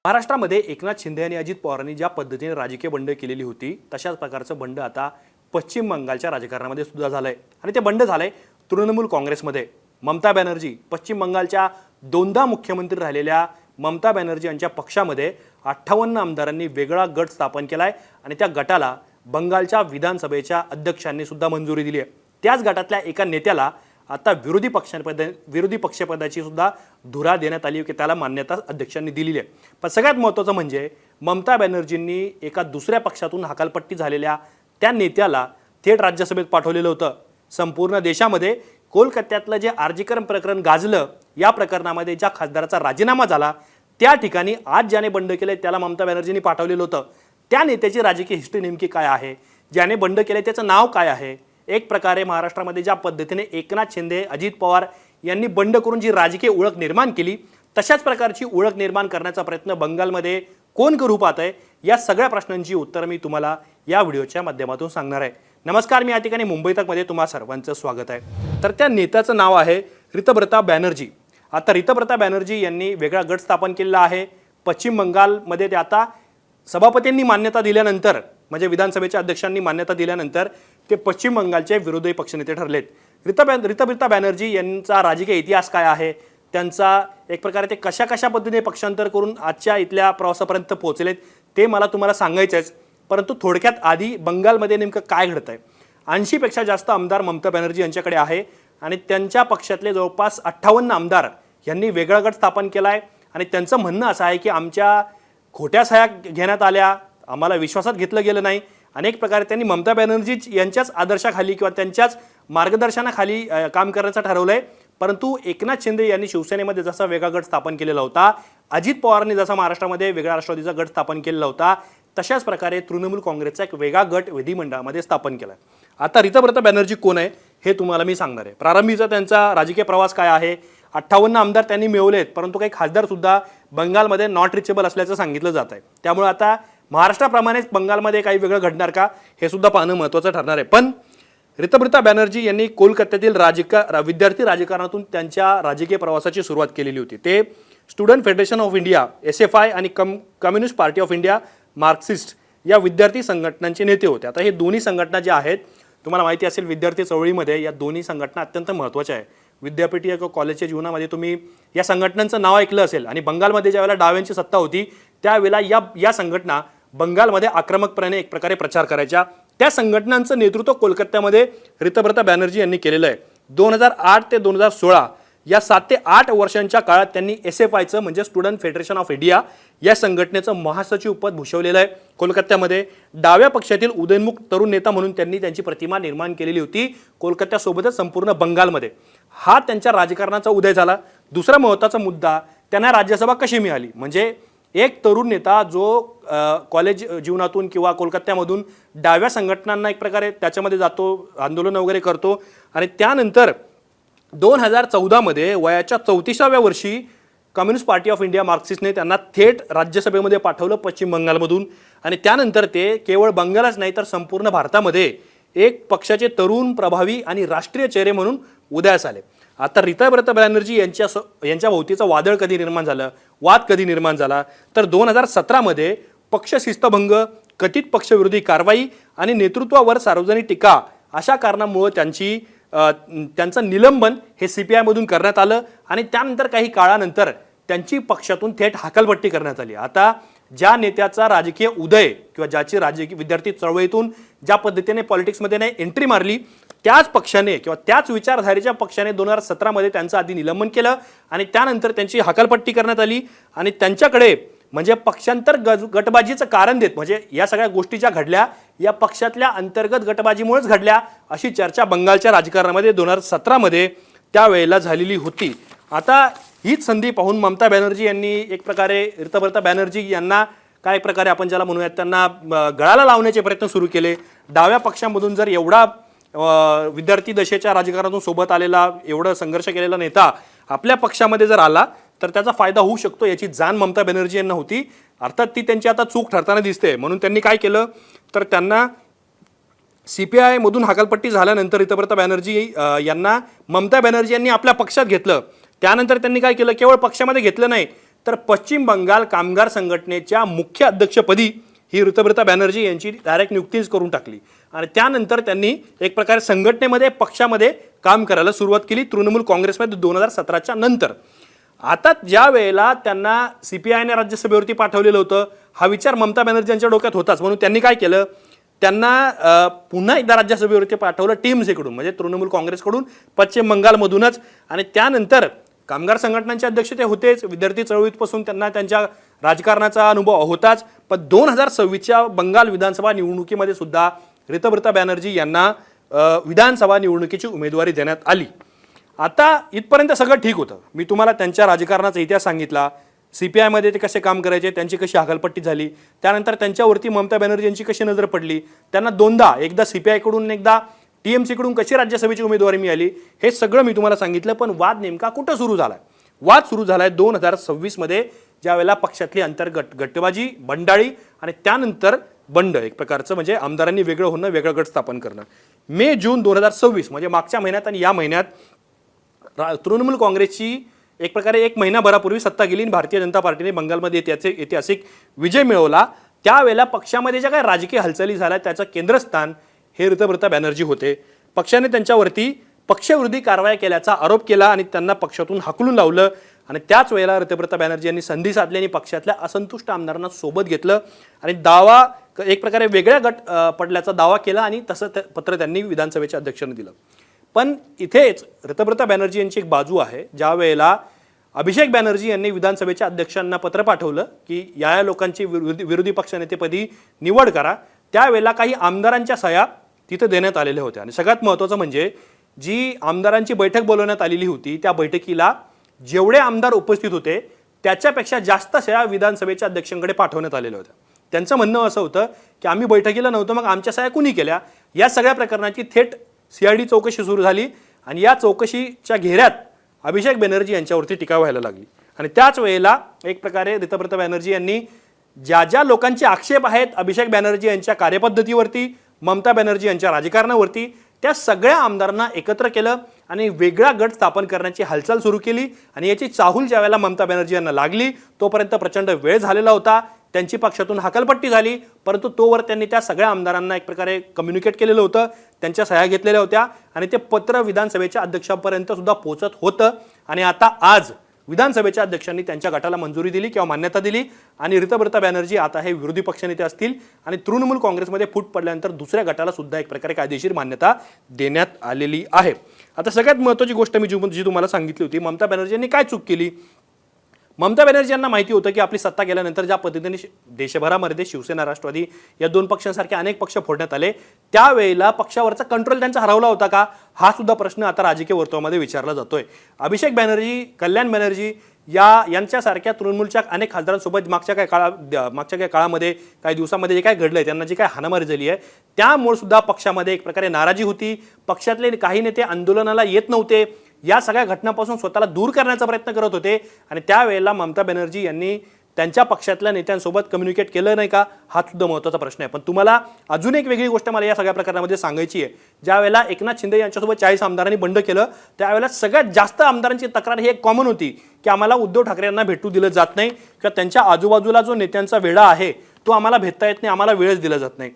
महाराष्ट्रामध्ये एकनाथ शिंदे आणि अजित पवारांनी ज्या पद्धतीने राजकीय बंड केलेली होती तशाच प्रकारचं बंड आता पश्चिम बंगालच्या राजकारणामध्ये सुद्धा झालंय आणि ते बंड झालंय तृणमूल काँग्रेसमध्ये। ममता बॅनर्जी पश्चिम बंगालच्या दोनदा मुख्यमंत्री राहिलेल्या ममता बॅनर्जी यांच्या पक्षामध्ये 58 आमदारांनी वेगळा गट स्थापन केलाय आणि त्या गटाला बंगालच्या विधानसभेच्या अध्यक्षांनी सुद्धा मंजुरी दिली आहे। त्याच गटातल्या एका नेत्याला आता विरोधी पक्षपदाची सुद्धा धुरा देण्यात आली की त्याला मान्यता अध्यक्षांनी दिलेली आहे। पण सगळ्यात महत्त्वाचं म्हणजे ममता बॅनर्जींनी एका दुसऱ्या पक्षातून हकालपट्टी झालेल्या त्या नेत्याला थेट राज्यसभेत पाठवलेलं होतं। संपूर्ण देशामध्ये कोलकात्यातलं जे आर्जीकर प्रकरण गाजलं, या प्रकरणामध्ये ज्या खासदाराचा राजीनामा झाला त्या ठिकाणी आज ज्याने बंड केले त्याला ममता बॅनर्जींनी पाठवलेलं होतं। त्या नेत्याची राजकीय हिस्ट्री नेमकी काय आहे, ज्याने बंड केले त्याचं नाव काय आहे। एक प्रकारे महाराष्ट्रामध्ये ज्या पद्धतीने एकनाथ शिंदे अजित पवार यांनी बंड करून जी राजकीय ओळख निर्माण केली तशाच प्रकारची ओळख निर्माण करण्याचा प्रयत्न बंगालमध्ये कोण करू पाहत आहे, या सगळ्या प्रश्नांची उत्तर मी तुम्हाला या व्हिडिओच्या माध्यमातून सांगणार आहे। नमस्कार, मी या ठिकाणी मुंबई तकमध्ये तुम्हा सर्वांचं स्वागत आहे। तर त्या नेत्याचं नाव आहे रितब्रता बॅनर्जी। आता रितब्रता बॅनर्जी यांनी वेगळा गट स्थापन केलेला आहे पश्चिम बंगालमध्ये। ते आता सभापतींनी मान्यता दिल्यानंतर म्हणजे विधानसभेच्या अध्यक्षांनी मान्यता दिल्यानंतर ते पश्चिम बंगालचे विरोधी पक्षनेते ठरलेत। रितब्रता बॅनर्जी यांचा राजकीय इतिहास काय आहे, त्यांचा एक प्रकारे ते कशा पद्धतीने पक्षांतर करून आजच्या इथल्या प्रवासापर्यंत पोहोचलेत ते मला तुम्हाला सांगायचंच। परंतु थोडक्यात आधी बंगालमध्ये नेमकं काय घडतंय। 80 पेक्षा जास्त आमदार ममता बॅनर्जी यांच्याकडे आहे आणि त्यांच्या पक्षातले जवळपास 58 आमदार यांनी वेगळा गट स्थापन केलाय आणि त्यांचं म्हणणं असं आहे की आमच्या खोट्या सह्या घेण्यात आल्या, आम्हाला विश्वासात घेतलं गेलं नाही। अनेक प्रकारे त्यांनी ममता बॅनर्जी यांच्याच आदर्शाखाली किंवा त्यांच्याच मार्गदर्शनाखाली काम करण्याचं ठरवलंय। परंतु एकनाथ शिंदे यांनी शिवसेनेमध्ये जसा वेगळा गट स्थापन केलेला होता, अजित पवारांनी जसा महाराष्ट्रामध्ये वेगळा राष्ट्रवादीचा गट स्थापन केलेला होता, तशाच प्रकारे तृणमूल काँग्रेसचा एक वेगळा गट विधिमंडळामध्ये स्थापन केला। आता रितब्रता बॅनर्जी कोण आहे हे तुम्हाला मी सांगणार आहे। प्रारंभीचा त्यांचा राजकीय प्रवास काय आहे। 58 आमदार त्यांनी मिळवलेत, परंतु काही खासदार सुद्धा बंगालमध्ये नॉट रिचेबल असल्याचं सांगितलं जात आहे। त्यामुळे आता महाराष्ट्राप्रमाणेच बंगालमध्ये काही वेगळं घडणार का हे सुद्धा पाहणं महत्त्वाचं ठरणार आहे। पण रितब्रता बॅनर्जी यांनी कोलकात्यातील विद्यार्थी राजकारणातून त्यांच्या राजकीय प्रवासाची सुरुवात केलेली होती। ते student federation of India SFI आणि communist party of India Marxist या विद्यार्थी संघटनांचे नेते होते। आता हे दोन्ही संघटना ज्या आहेत, तुम्हाला माहिती असेल विद्यार्थी चळवळीमध्ये या दोन्ही संघटना अत्यंत महत्त्वाच्या आहे। विद्यापीठी किंवा कॉलेजच्या जीवनामध्ये तुम्ही या संघटनांचं नाव ऐकलं असेल आणि बंगालमध्ये ज्यावेळेला डाव्यांची सत्ता होती त्यावेळेला या संघटना बंगालमध्ये आक्रमकपणे एक प्रकारे प्रचार करायच्या। त्या संघटनांचं नेतृत्व कोलकात्यामध्ये रितब्रता बॅनर्जी यांनी केलेलं आहे। 2008 ते 2016 या 7 ते 8 वर्षांच्या काळात त्यांनी SFIचं म्हणजे स्टुडंट फेडरेशन ऑफ इंडिया या संघटनेचं महासचिव पद भूषवलेलं आहे। कोलकात्यामध्ये डाव्या पक्षातील उदयनमुख तरुण नेता म्हणून त्यांनी त्यांची प्रतिमा निर्माण केलेली होती कोलकात्यासोबतच संपूर्ण बंगालमध्ये। हा त्यांच्या राजकारणाचा उदय झाला। दुसरा महत्त्वाचा मुद्दा, त्यांना राज्यसभा कशी मिळाली, म्हणजे एक तरुण नेता जो कॉलेज जीवनातून किंवा कोलकात्यामधून डाव्या संघटनांना एक प्रकारे त्याच्यामध्ये जातो, आंदोलन वगैरे करतो आणि त्यानंतर 2014 मध्ये वयाच्या 34व्या वर्षी कम्युनिस्ट पार्टी ऑफ इंडिया मार्क्सिस्टने त्यांना थेट राज्यसभेमध्ये पाठवलं पश्चिम बंगालमधून आणि त्यानंतर ते केवळ बंगालच नाही तर संपूर्ण भारतामध्ये एक पक्षाचे तरुण, प्रभावी आणि राष्ट्रीय चेहरे म्हणून उदयास आले। आता रितब्रता बॅनर्जी यांच्या भोवतीचं वादळ कधी निर्माण झालं, वाद कधी निर्माण झाला तर 2017 मध्ये पक्ष शिस्तभंग, कथित पक्षविरोधी कारवाई आणि नेतृत्वावर सार्वजनिक टीका अशा कारणामुळे त्यांचं निलंबन हे CPI मधून करण्यात आलं आणि त्यानंतर काही काळानंतर त्यांची पक्षातून थेट हकालपट्टी करण्यात आली। आता ज्या नेत्याचा राजकीय उदय किंवा ज्याची राजकीय विद्यार्थी चळवळीतून ज्या पद्धतीने पॉलिटिक्समध्ये नाही एंट्री मारली, त्याच पक्षाने किंवा त्याच विचारधारेच्या पक्षाने 2017 मध्ये त्यांचं आधी निलंबन केलं आणि त्यानंतर त्यांची हकालपट्टी करण्यात आली आणि त्यांच्याकडे म्हणजे पक्षांतर गटबाजीचं कारण देत, म्हणजे या सगळ्या गोष्टी ज्या घडल्या या पक्षातल्या अंतर्गत गटबाजीमुळेच घडल्या अशी चर्चा बंगालच्या राजकारणामध्ये 2017 मध्ये त्यावेळेला झालेली होती। आता हीच संधी पाहून ममता बॅनर्जी यांनी एक प्रकारे रितब्रता बॅनर्जी यांना काय प्रकारे आपण ज्याला म्हणूयात त्यांना गळाला लावण्याचे प्रयत्न सुरू केले। डाव्या पक्षामधून जर एवढा विद्यार्थी दशेच्या राजकारणातून सोबत आलेला, एवढा संघर्ष केलेला नेता आपल्या पक्षामध्ये जर आला तर त्याचा फायदा होऊ शकतो याची जाण ममता बॅनर्जी यांना होती। अर्थात ती त्यांची आता चूक ठरताना दिसते। म्हणून त्यांनी काय केलं तर त्यांना CPI मधून हकालपट्टी झाल्यानंतर रितब्रता बॅनर्जी यांना ममता बॅनर्जी यांनी आपल्या पक्षात घेतलं। त्यानंतर त्यांनी काय केलं, केवळ पक्षामध्ये घेतलं नाही तर पश्चिम बंगाल कामगार संघटनेच्या मुख्य अध्यक्षपदी ही ऋतुव्रता बॅनर्जी यांची डायरेक्ट नियुक्तीच करून टाकली आणि त्यानंतर त्यांनी एक प्रकारे संघटनेमध्ये पक्षामध्ये काम करायला सुरुवात केली तृणमूल काँग्रेसमध्ये 2017च्या नंतर. आता ज्या वेळेला त्यांना CPIने राज्यसभेवरती पाठवलेलं होतं, हा विचार ममता बॅनर्जी यांच्या डोक्यात होताच, म्हणून त्यांनी काय केलं, त्यांना पुन्हा एकदा राज्यसभेवरती पाठवलं TMCकडून, म्हणजे तृणमूल काँग्रेसकडून, पश्चिम बंगालमधूनच. आणि त्यानंतर कामगार संघटनांचे अध्यक्ष ते होतेच, विद्यार्थी चळवळीपासून त्यांना त्यांच्या राजकारणाचा अनुभव होताच. पण 2026च्या बंगाल विधानसभा निवडणुकीमध्ये सुद्धा ऋतुव्रता बॅनर्जी यांना विधानसभा निवडणुकीची उमेदवारी देण्यात आली. आता इथपर्यंत सगळं ठीक होतं. मी तुम्हाला त्यांच्या राजकारणाचा इतिहास सांगितला, CPIमध्ये ते कसे काम करायचे, त्यांची कशी हकालपट्टी झाली, त्यानंतर त्यांच्यावरती ममता बॅनर्जी यांची कशी नजर पडली, त्यांना दोनदा, एकदा CPIकडून एकदा TMCकडून कशी राज्यसभेची उमेदवारी मिळाली, हे सगळं मी तुम्हाला सांगितलं. पण वाद नेमका कुठं सुरू झाला? वाद सुरू झाला आहे 2026मध्ये, ज्यावेळेला पक्षातली अंतर्गत गटबाजी, बंडाळी आणि त्यानंतर बंड, एक प्रकारचं म्हणजे आमदारांनी वेगळं होणं, वेगळं गट स्थापन करणं. मे जून 2026 म्हणजे मागच्या महिन्यात आणि या महिन्यात तृणमूल काँग्रेसची एक प्रकारे 1 महिनाभरापूर्वी सत्ता गेली आणि भारतीय जनता पार्टीने बंगालमध्ये ऐतिहासिक विजय मिळवला. त्यावेळेला पक्षामध्ये ज्या काही राजकीय हालचाली झाल्या त्याचं केंद्रस्थान हे ऋतुव्रता बॅनर्जी होते. पक्षाने त्यांच्यावरती पक्षविरोधी कारवाया केल्याचा आरोप केला आणि त्यांना पक्षातून हाकलून लावलं. आणि त्याच वेळेला ऋतुव्रता बॅनर्जी यांनी संधी साधली आणि पक्षातल्या असंतुष्ट आमदारांना सोबत घेतलं आणि दावा एक प्रकारे वेगळ्या गट पडल्याचा दावा केला आणि तसं पत्र त्यांनी विधानसभेच्या अध्यक्षांनी दिलं. पण इथेच ऋतुव्रता बॅनर्जी यांची एक बाजू आहे. ज्या वेळेला अभिषेक बॅनर्जी यांनी विधानसभेच्या अध्यक्षांना पत्र पाठवलं की या लोकांची विरोधी पक्षनेतेपदी निवड करा, त्यावेळेला काही आमदारांच्या सह्या तिथे देण्यात आलेल्या होत्या. आणि सगळ्यात महत्त्वाचं म्हणजे जी आमदारांची बैठक बोलवण्यात आलेली होती, त्या बैठकीला जेवढे आमदार उपस्थित होते त्याच्यापेक्षा जास्त सह्या विधानसभेच्या अध्यक्षांकडे पाठवण्यात आलेल्या होत्या. त्यांचं म्हणणं असं होतं की आम्ही बैठकीला नव्हतं, मग आमच्या सह्या कुणी केल्या? या सगळ्या प्रकरणाची थेट CID चौकशी सुरू झाली आणि या चौकशीच्या घेऱ्यात अभिषेक बॅनर्जी यांच्यावरती टीका व्हायला लागली. आणि त्याच वेळेला एक प्रकारे ऋतुव्रता बॅनर्जी यांनी ज्या लोकांचे आक्षेप आहेत अभिषेक बॅनर्जी यांच्या कार्यपद्धतीवरती, ममता बॅनर्जी यांच्या राजकारणावरती, त्या सगळ्या आमदारांना एकत्र केलं आणि वेगळा गट स्थापन करण्याची हालचाल सुरू केली. आणि याची चाहूल ज्या वेळेला ममता बॅनर्जी यांना लागली तोपर्यंत प्रचंड वेळ झालेला होता, त्यांची पक्षातून हकालपट्टी झाली. परंतु तोवर त्यांनी त्या सगळ्या आमदारांना एक प्रकारे कम्युनिकेट केलेलं होतं, त्यांच्या सह्या घेतलेल्या होत्या आणि ते पत्र विधानसभेच्या अध्यक्षांपर्यंत सुद्धा पोहोचत होतं. आणि आता आज विधानसभेच्या अध्यक्षांनी त्यांच्या गटाला मंजुरी दिली किंवा मान्यता दिली आणि ऋतुव्रता बॅनर्जी आता हे विरोधी पक्षनेते असतील आणि तृणमूल काँग्रेसमध्ये फूट पडल्यानंतर दुसऱ्या गटाला सुद्धा एक प्रकारे कायदेशीर मान्यता देण्यात आलेली आहे. आता सगळ्यात महत्त्वाची गोष्ट मी जी तुम्हाला सांगितली होती, ममता बॅनर्जी यांनी काय चूक केली? ममता बॅनर्जी यांना माहिती होतं की आपली सत्ता गेल्यानंतर ज्या पद्धतीने देशभरामध्ये शिवसेना, राष्ट्रवादी या 2 पक्षांसारखे अनेक पक्ष फोडण्यात आले, त्यावेळेला पक्षावरचा कंट्रोल त्यांचा हरवला होता का? हा सुद्धा प्रश्न आता राजकीय वर्तुळामध्ये विचारला जातोय. अभिषेक बॅनर्जी, कल्याण बॅनर्जी यांच्यासारख्या तृणमूलच्या अनेक खासदारांसोबत मागच्या काही काळामध्ये, काही दिवसामध्ये जे काय घडलंय, त्यांना जी काय हाणामारी झाली आहे, त्यामुळे सुद्धा पक्षामध्ये एक प्रकारे नाराजी होती. पक्षातले काही नेते आंदोलनाला येत नव्हते, या सगळ्या घटनांपासून स्वतःला दूर करण्याचा प्रयत्न करत होते. आणि त्यावेळेला ममता बॅनर्जी यांनी त्यांच्या पक्षातल्या नेत्यांसोबत कम्युनिकेट केलं नाही का? हा सुद्धा महत्त्वाचा प्रश्न आहे. पण तुम्हाला अजून एक वेगळी गोष्ट मला या सगळ्या प्रकरणामध्ये सांगायची आहे. ज्या वेळेला एकनाथ शिंदे यांच्यासोबत 40 आमदारांनी बंड केलं, त्यावेळेला सगळ्यात जास्त आमदारांची तक्रार ही एक कॉमन होती की आम्हाला उद्धव ठाकरे यांना भेटू दिलं जात नाही किंवा त्यांच्या आजूबाजूला जो नेत्यांचा वेढा आहे तो आम्हाला भेटता येत नाही, आम्हाला वेळच दिला जात नाही.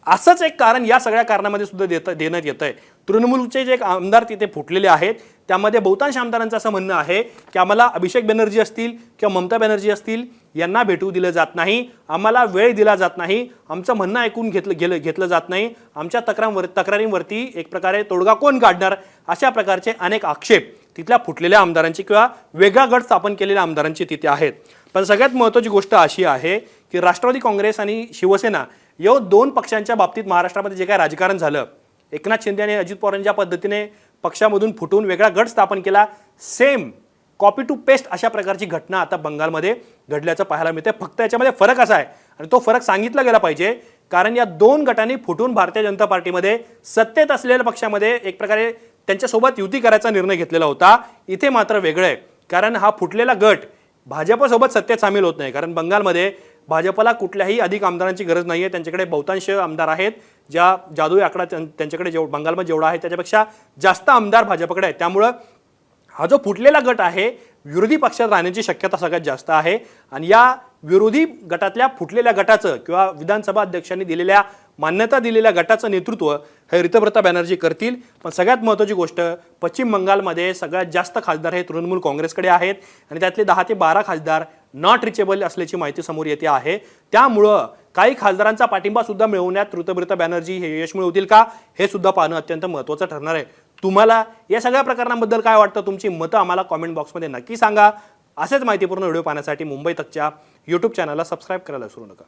असंच एक कारण या सगळ्या कारणामध्ये सुद्धा देण्यात येतं आहे. तृणमूलचे जे आमदार तिथे फुटलेले आहेत त्यामध्ये बहुतांश आमदारांचं असं म्हणणं आहे की आम्हाला अभिषेक बॅनर्जी असतील किंवा ममता बॅनर्जी असतील यांना भेटू दिलं जात नाही, आम्हाला वेळ दिला जात नाही, आमचं म्हणणं ऐकून घेतलं जात नाही, आमच्या तक्रारींवरती एक प्रकारे तोडगा कोण काढणार, अशा प्रकारचे अनेक आक्षेप तिथल्या फुटलेल्या आमदारांची किंवा वेगळा गट स्थापन केलेल्या आमदारांची तिथे आहेत. पण सगळ्यात महत्त्वाची गोष्ट अशी आहे की राष्ट्रवादी काँग्रेस आणि शिवसेना या 2 पक्षांच्या बाबतीत महाराष्ट्रामध्ये जे काय राजकारण झालं, एकनाथ शिंदे आणि अजित पवारांनी ज्या पद्धतीने पक्षामधून फुटून वेगळा गट स्थापन केला, सेम कॉपी टू पेस्ट अशा प्रकारची घटना आता बंगालमध्ये घडल्याचं पाहायला मिळते. फक्त याच्यामध्ये फरक असा आहे आणि तो फरक सांगितला गेला पाहिजे, कारण या 2 गटांनी फुटून भारतीय जनता पार्टीमध्ये सत्तेत असलेल्या पक्षामध्ये एक प्रकारे त्यांच्यासोबत युती करायचा निर्णय घेतलेला होता. इथे मात्र वेगळं आहे, कारण हा फुटलेला गट भाजपसोबत सत्तेत सामील होत नाही. कारण बंगालमध्ये भाजपला कुठल्याही अधिक आमदारांची गरज नाही आहे, त्यांच्याकडे बहुतांश आमदार आहेत. ज्या जादुई आकडा त्यांच्याकडे बंगालमध्ये जेवढा आहे त्याच्यापेक्षा जास्त आमदार भाजपकडे आहेत. त्यामुळं हा जो फुटलेला गट आहे विरोधी पक्षात राहण्याची शक्यता सगळ्यात जास्त आहे आणि या विरोधी गटातल्या फुटलेल्या गटाचं किंवा विधानसभा अध्यक्षांनी दिलेल्या मान्यता दिलेल्या गटाचं नेतृत्व हे ऋतुप्रता बॅनर्जी करतील. पण सगळ्यात महत्त्वाची गोष्ट, पश्चिम बंगालमध्ये सगळ्यात जास्त खासदार हे तृणमूल काँग्रेसकडे आहेत आणि त्यातले 10 ते 12 खासदार नॉट रिचेबल असल्याची माहिती समोर येते आहे. त्यामुळं काही खासदारांचा पाठिंबा सुद्धा मिळवण्यात ऋतुप्रता बॅनर्जी हे यश मिळवतील का, हे सुद्धा पाहणं अत्यंत महत्त्वाचं ठरणार आहे. तुम्हाला या सगळ्या प्रकरणांबद्दल काय वाटतं? तुमची मतं आम्हाला कॉमेंट बॉक्समध्ये नक्की सांगा. असेच माहितीपूर्ण व्हिडिओ पाहण्यासाठी मुंबई तकच्या यूट्यूब चॅनलला सबस्क्राईब करायला विसरू नका.